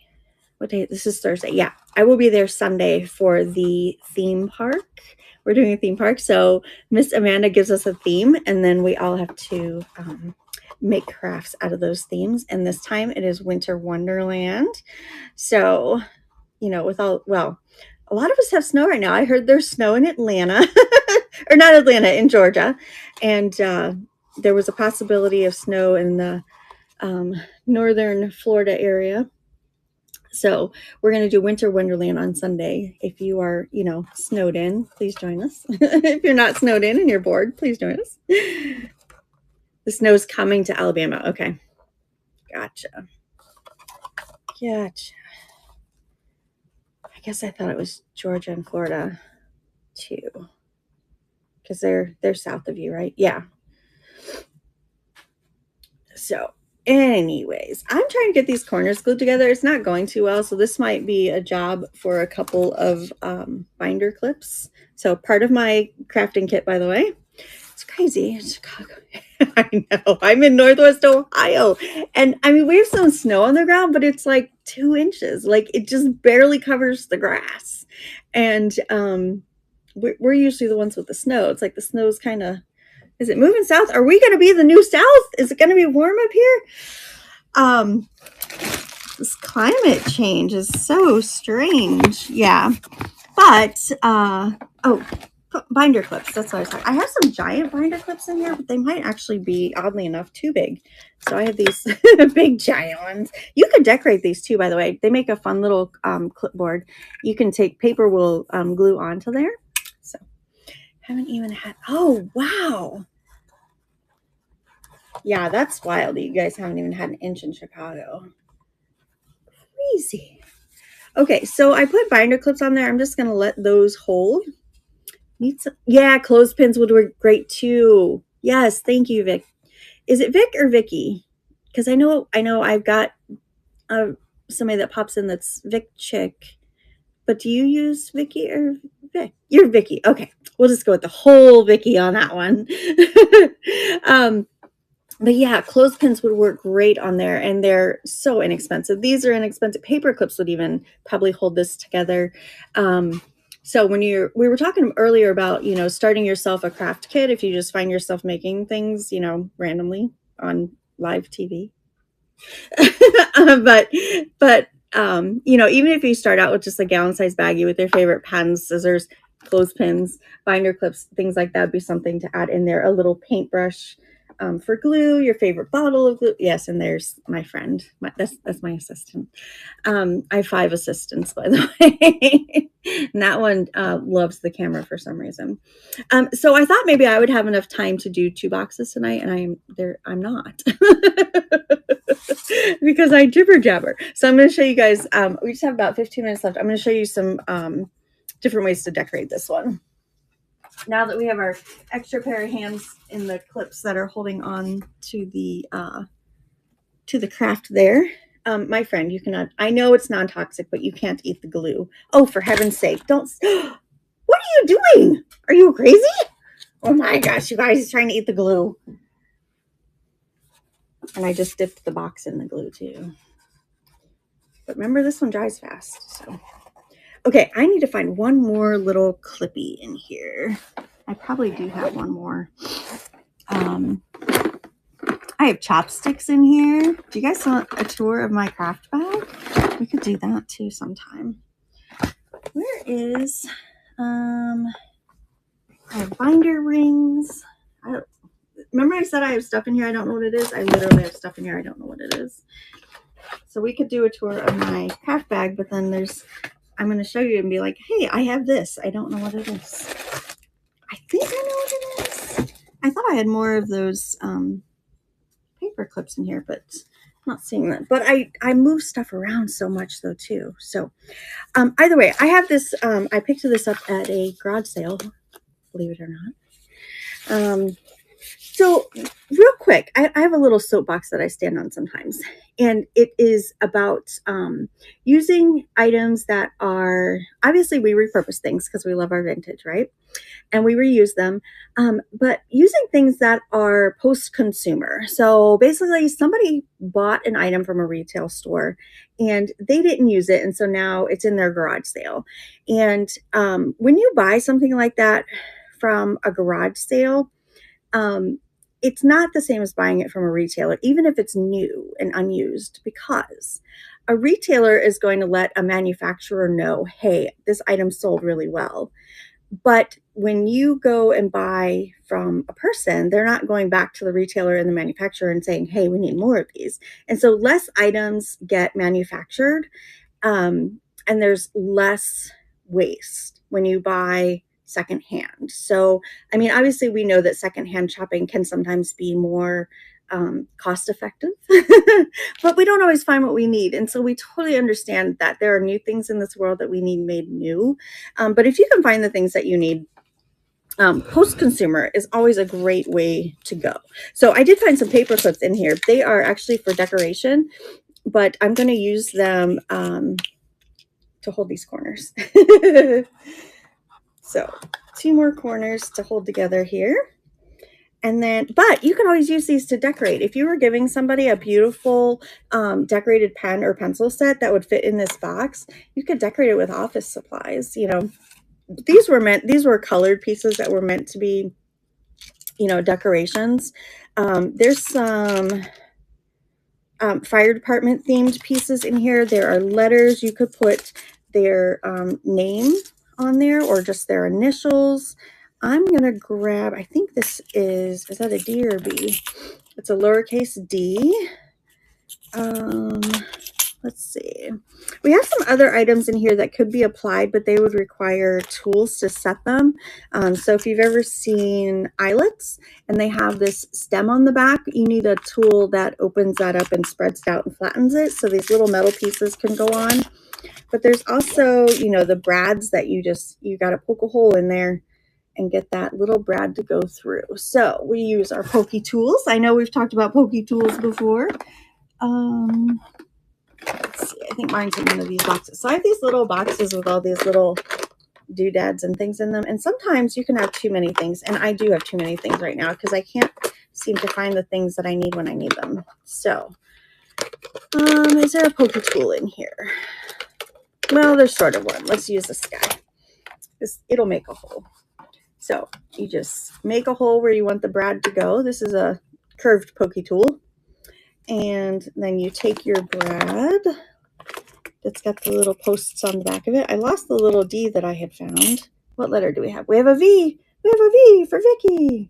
What day? This is Thursday. Yeah, I will be there Sunday for the theme park. We're doing a theme park, so Miss Amanda gives us a theme, and then we all have to make crafts out of those themes. And this time it is Winter Wonderland. So, you know, a lot of us have snow right now. I heard there's snow in Atlanta, or not Atlanta, in Georgia, and there was a possibility of snow in the northern Florida area. So we're going to do Winter Wonderland on Sunday. If you are, snowed in, please join us. If you're not snowed in and you're bored, please join us. The snow's coming to Alabama. Okay. Gotcha. I guess I thought it was Georgia and Florida too, because they're south of you, right? Yeah. So anyways, I'm trying to get these corners glued together. It's not going too well, so this might be a job for a couple of binder clips. So part of my crafting kit, by the way. It's crazy. It's Chicago. I know. I'm in Northwest Ohio. And I mean, we have some snow on the ground, but it's like 2 inches. Like it just barely covers the grass. And we're usually the ones with the snow. It's like the snow's kind of, is it moving south? Are we going to be the new south? Is it going to be warm up here? This climate change is so strange. Yeah. But, binder clips. That's what I was talking. I have some giant binder clips in here, but they might actually be, oddly enough, too big. So I have these big giant ones. You could decorate these too, by the way. They make a fun little clipboard. You can take paper will glue onto there. So haven't even had, oh, wow. Yeah, that's wild that you guys haven't even had an inch in Chicago. Crazy. Okay, so I put binder clips on there. I'm just going to let those hold. Need some, yeah, clothespins would work great too. Yes, thank you, Vic. Is it Vic or Vicky? Because I know I've got somebody that pops in that's Vic Chick. But do you use Vicky or Vic? You're Vicky. Okay, we'll just go with the whole Vicky on that one. But yeah, clothespins would work great on there, and they're so inexpensive. These are inexpensive. Paper clips would even probably hold this together. So when we were talking earlier about, starting yourself a craft kit, if you just find yourself making things, randomly on live TV. but even if you start out with just a gallon size baggie with your favorite pens, scissors, clothespins, binder clips, things like that would be something to add in there. A little paintbrush for glue, your favorite bottle of glue. Yes, and there's my friend. That's my assistant. I have 5 assistants, by the way. And that one loves the camera for some reason. So I thought maybe I would have enough time to do 2 boxes tonight, and I'm not. Because I jibber jabber. So I'm going to show you guys, we just have about 15 minutes left. I'm going to show you some different ways to decorate this one. Now that we have our extra pair of hands in the clips that are holding on to the craft there. My friend, you cannot, I know it's non-toxic, but you can't eat the glue. Oh, for heaven's sake, don't. What are you doing? Are you crazy? Oh my gosh, you guys, he's trying to eat the glue. And I just dipped the box in the glue too. But remember, this one dries fast. So, okay, I need to find one more little clippy in here. I probably do have one more. I have chopsticks in here. Do you guys want a tour of my craft bag? We could do that too sometime. Where is, I have binder rings. Remember I said I have stuff in here I don't know what it is? I literally have stuff in here I don't know what it is. So we could do a tour of my craft bag, but then I'm going to show you and be like, hey, I have this. I don't know what it is. I think I know what it is. I thought I had more of those paper clips in here, but I'm not seeing that. But I move stuff around so much though too. So either way, I have this, I picked this up at a garage sale, believe it or not. So real quick, I have a little soapbox that I stand on sometimes, and it is about using items that are, obviously we repurpose things because we love our vintage, right? And we reuse them, but using things that are post-consumer. So basically somebody bought an item from a retail store and they didn't use it, and so now it's in their garage sale. And when you buy something like that from a garage sale, it's not the same as buying it from a retailer, even if it's new and unused, because a retailer is going to let a manufacturer know, hey, this item sold really well. But when you go and buy from a person, they're not going back to the retailer and the manufacturer and saying, hey, we need more of these. And so less items get manufactured, and there's less waste when you buy secondhand. So, I mean, obviously we know that secondhand shopping can sometimes be more cost effective, but we don't always find what we need. And so we totally understand that there are new things in this world that we need made new. But if you can find the things that you need, post-consumer is always a great way to go. So I did find some paper clips in here. They are actually for decoration, but I'm going to use them to hold these corners. So 2 more corners to hold together here. And then, but you can always use these to decorate. If you were giving somebody a beautiful decorated pen or pencil set that would fit in this box, you could decorate it with office supplies. You know, these were colored pieces that were meant to be, you know, decorations. There's some fire department themed pieces in here. There are letters. You could put their name on there or just their initials. I'm going to grab, I think this is that a D or a B? It's a lowercase d. Let's see. We have some other items in here that could be applied, but they would require tools to set them. So if you've ever seen eyelets and they have this stem on the back, you need a tool that opens that up and spreads it out and flattens it so these little metal pieces can go on. But there's also, you know, the brads that you got to poke a hole in there and get that little brad to go through. So we use our pokey tools. I know we've talked about pokey tools before. Let's see, I think mine's in one of these boxes. So I have these little boxes with all these little doodads and things in them. And sometimes you can have too many things. And I do have too many things right now because I can't seem to find the things that I need when I need them. So is there a pokey tool in here? Well, there's sort of one. Let's use this guy. It'll make a hole. So you just make a hole where you want the brad to go. This is a curved pokey tool. And then you take your brad that's got the little posts on the back of it. I lost the little D that I had found. What letter do we have? We have a V. We have a V for Vicky.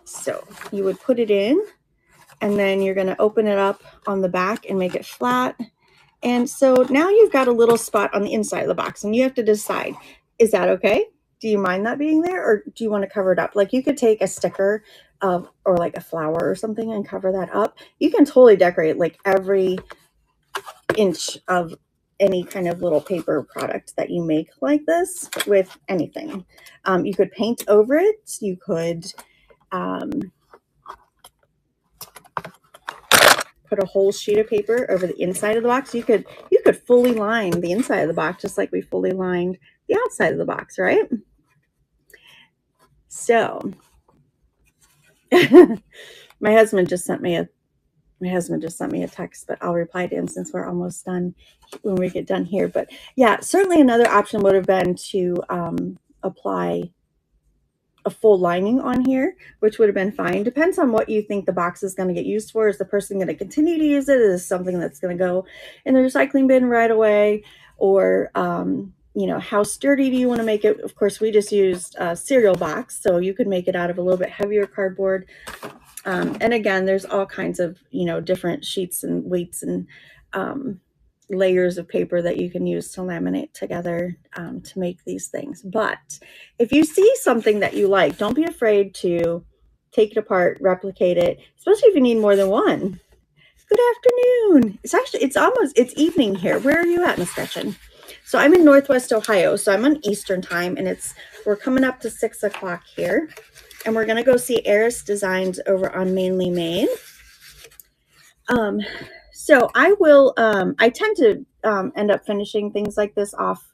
So you would put it in, and then you're going to open it up on the back and make it flat. And so now you've got a little spot on the inside of the box, and you have to decide, is that okay? Do you mind that being there, or do you want to cover it up? Like you could take a sticker or like a flower or something and cover that up. You can totally decorate like every inch of any kind of little paper product that you make like this with anything. You could paint over it. You could put a whole sheet of paper over the inside of the box. You could fully line the inside of the box just like we fully lined the outside of the box, right? So my husband just sent me a My husband just sent me a text, but I'll reply to him since we're almost done when we get done here. But yeah, certainly another option would have been to apply a full lining on here, which would have been fine. Depends on what you think the box is going to get used for. Is the person going to continue to use it? Is it something that's going to go in the recycling bin right away? Or, you know, how sturdy do you want to make it? Of course, we just used a cereal box, so you could make it out of a little bit heavier cardboard. And again, there's all kinds of, you know, different sheets and weights and layers of paper that you can use to laminate together to make these things. But if you see something that you like, don't be afraid to take it apart, replicate it, especially if you need more than one. Good afternoon. It's evening here. Where are you at, Miss Gretchen? So I'm in Northwest Ohio, so I'm on Eastern time, and we're coming up to 6 o'clock here. And we're going to go see Eris Designs over on Mainly Main. So I tend to end up finishing things like this off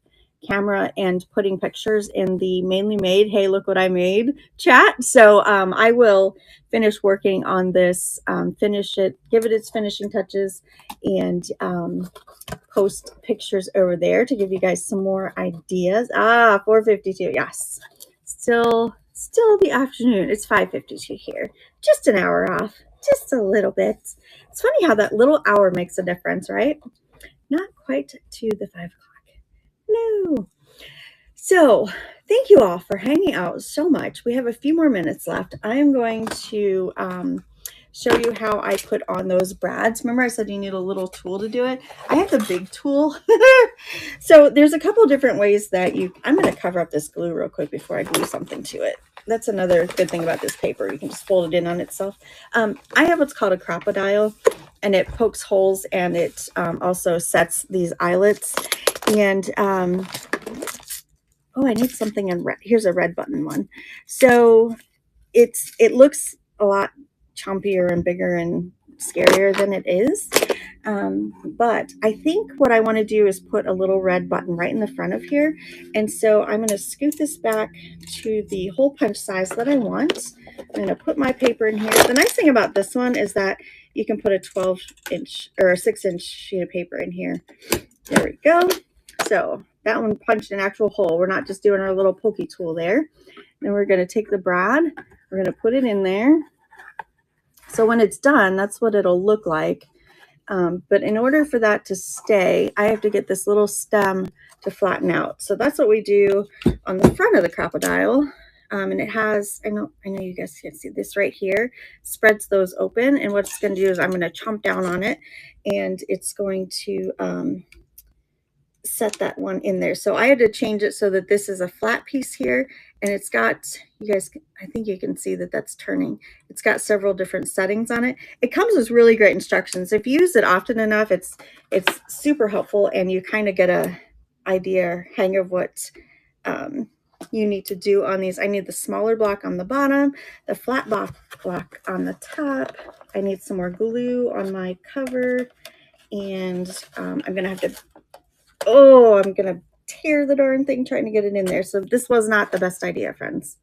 camera and putting pictures in the Mainly Made, hey, look what I made chat. So I will finish working on this, finish it, give it its finishing touches, and post pictures over there to give you guys some more ideas. 4:52, yes. Still the afternoon. It's 5:52 here. Just an hour off. Just a little bit. It's funny how that little hour makes a difference, right? Not quite to the 5 o'clock. No. So thank you all for hanging out so much. We have a few more minutes left. I am going to show you how I put on those brads. Remember I said you need a little tool to do it? I have the big tool. So there's a couple different ways that I'm going to cover up this glue real quick before I glue something to it. That's another good thing about this paper. You can just fold it in on itself. I have what's called a crocodile, and it pokes holes, and it also sets these eyelets. And oh, I need something in red. Here's a red button one. So it looks a lot chompier and bigger and scarier than it is. But I think what I want to do is put a little red button right in the front of here. And so I'm going to scoot this back to the hole punch size that I want. I'm going to put my paper in here. The nice thing about this one is that you can put a 12-inch or a 6-inch sheet of paper in here. There we go. So that one punched an actual hole. We're not just doing our little pokey tool there. Then we're going to take the brad. We're going to put it in there. So when it's done, that's what it'll look like. But in order for that to stay, I have to get this little stem to flatten out. So that's what we do on the front of the crocodile. And it has, I know you guys can't see this right here, spreads those open. And what it's going to do is I'm going to chomp down on it, and it's going to set that one in there. So I had to change it so that this is a flat piece here, and it's got, you guys, I think you can see that that's turning. It's got several different settings on it. It comes with really great instructions. If you use it often enough, it's super helpful, and you kind of get a idea, hang of what you need to do on these. I need the smaller block on the bottom, the flat block on the top. I need some more glue on my cover, and I'm gonna have to, I'm gonna tear the darn thing trying to get it in there. So this was not the best idea, friends.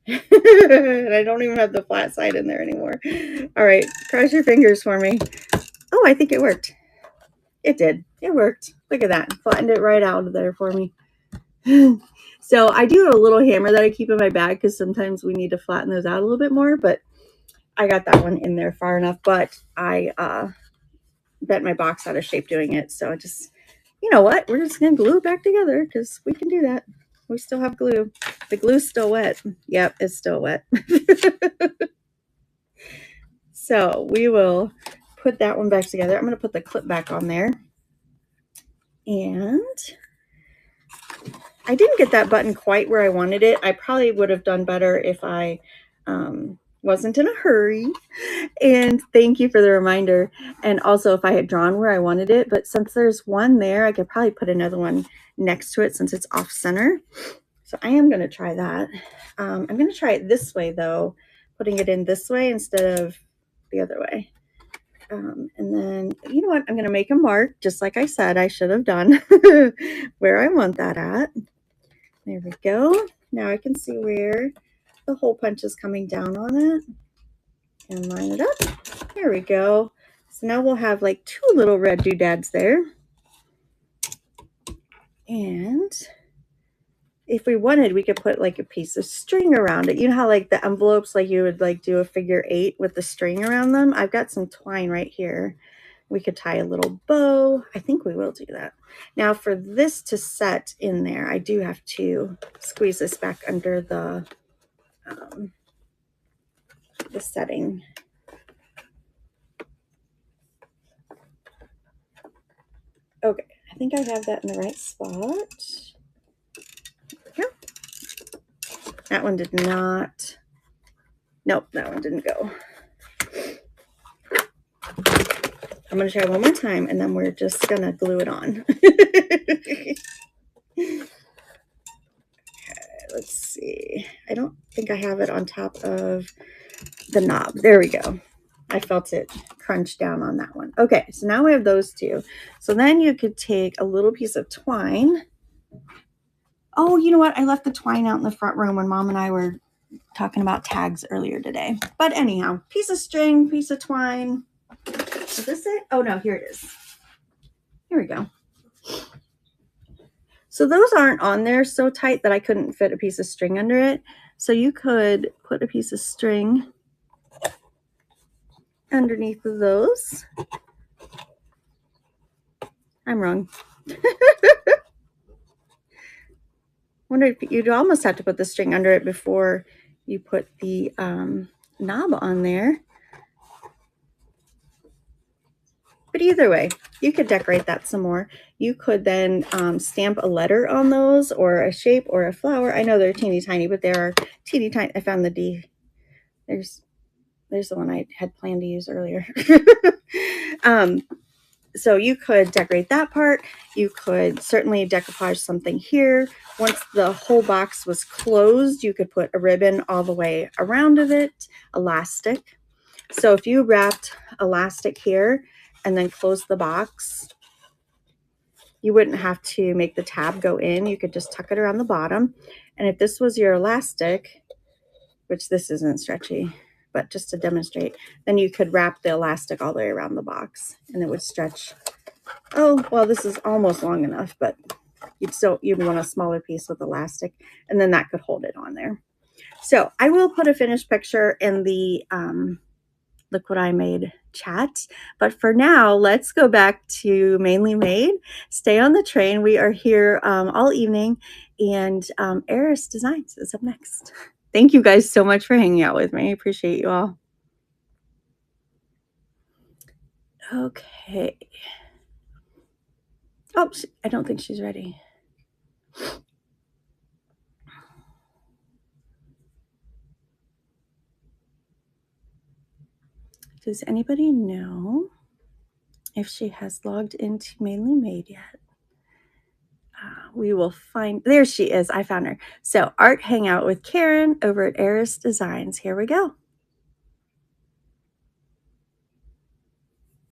And I don't even have the flat side in there anymore. All right, cross your fingers for me. Oh, I think it worked. It did. It worked. Look at that. Flattened it right out of there for me. So I do have a little hammer that I keep in my bag because sometimes we need to flatten those out a little bit more, but I got that one in there far enough. But I bent my box out of shape doing it. So I just, you know what? We're just going to glue it back together because we can do that. We still have glue. The glue's still wet. Yep, it's still wet. So we will put that one back together. I'm going to put the clip back on there. And I didn't get that button quite where I wanted it. I probably would have done better if I wasn't in a hurry. And thank you for the reminder. And also if I had drawn where I wanted it, but since there's one there, I could probably put another one next to it since it's off center. So I am going to try that. I'm going to try it this way though, putting it in this way instead of the other way. And then, you know what? I'm going to make a mark, just like I said I should have done, where I want that at. There we go. Now I can see where the hole punch is coming down on it, and line it up. There we go. So now we'll have like 2 little red doodads there. And if we wanted, we could put like a piece of string around it. You know how like the envelopes, like you would like do a figure 8 with the string around them? I've got some twine right here. We could tie a little bow. I think we will do that. Now for this to set in there, I do have to squeeze this back under the setting. Okay, I think I have that in the right spot. Yeah. That one did not. Nope, that one didn't go. I'm going to try one more time, and then we're just going to glue it on. Okay, let's see. I don't think I have it on top of the knob. There we go. I felt it crunch down on that one. Okay, so now we have those 2. So then you could take a little piece of twine. Oh, you know what? I left the twine out in the front room when Mom and I were talking about tags earlier today. But anyhow, piece of string, piece of twine. Is this it? Oh, no, here it is. Here we go. So those aren't on there so tight that I couldn't fit a piece of string under it. So you could put a piece of string underneath of those. I'm wrong. Wonder if you'd almost have to put the string under it before you put the knob on there. But either way, you could decorate that some more. You could then stamp a letter on those, or a shape, or a flower. I know they're teeny tiny, but they are teeny tiny. I found the D. There's the one I had planned to use earlier. So you could decorate that part. You could certainly decoupage something here. Once the whole box was closed, you could put a ribbon all the way around of it, elastic. So if you wrapped elastic here and then closed the box, you wouldn't have to make the tab go in. You could just tuck it around the bottom. And if this was your elastic, which this isn't stretchy, but just to demonstrate, then you could wrap the elastic all the way around the box and it would stretch. Oh, well, this is almost long enough, but you'd want a smaller piece with elastic, and then that could hold it on there. So I will put a finished picture in the Look What I Made chat. But for now, let's go back to Mainly Made. Stay on the train. We are here all evening, and Eris Designs is up next. Thank you guys so much for hanging out with me. I appreciate you all. Okay. Oh, I don't think she's ready. Does anybody know if she has logged into Mainly Made yet? We will find. There she is. I found her. So Art Hangout with Karen over at Eris Designs. Here we go.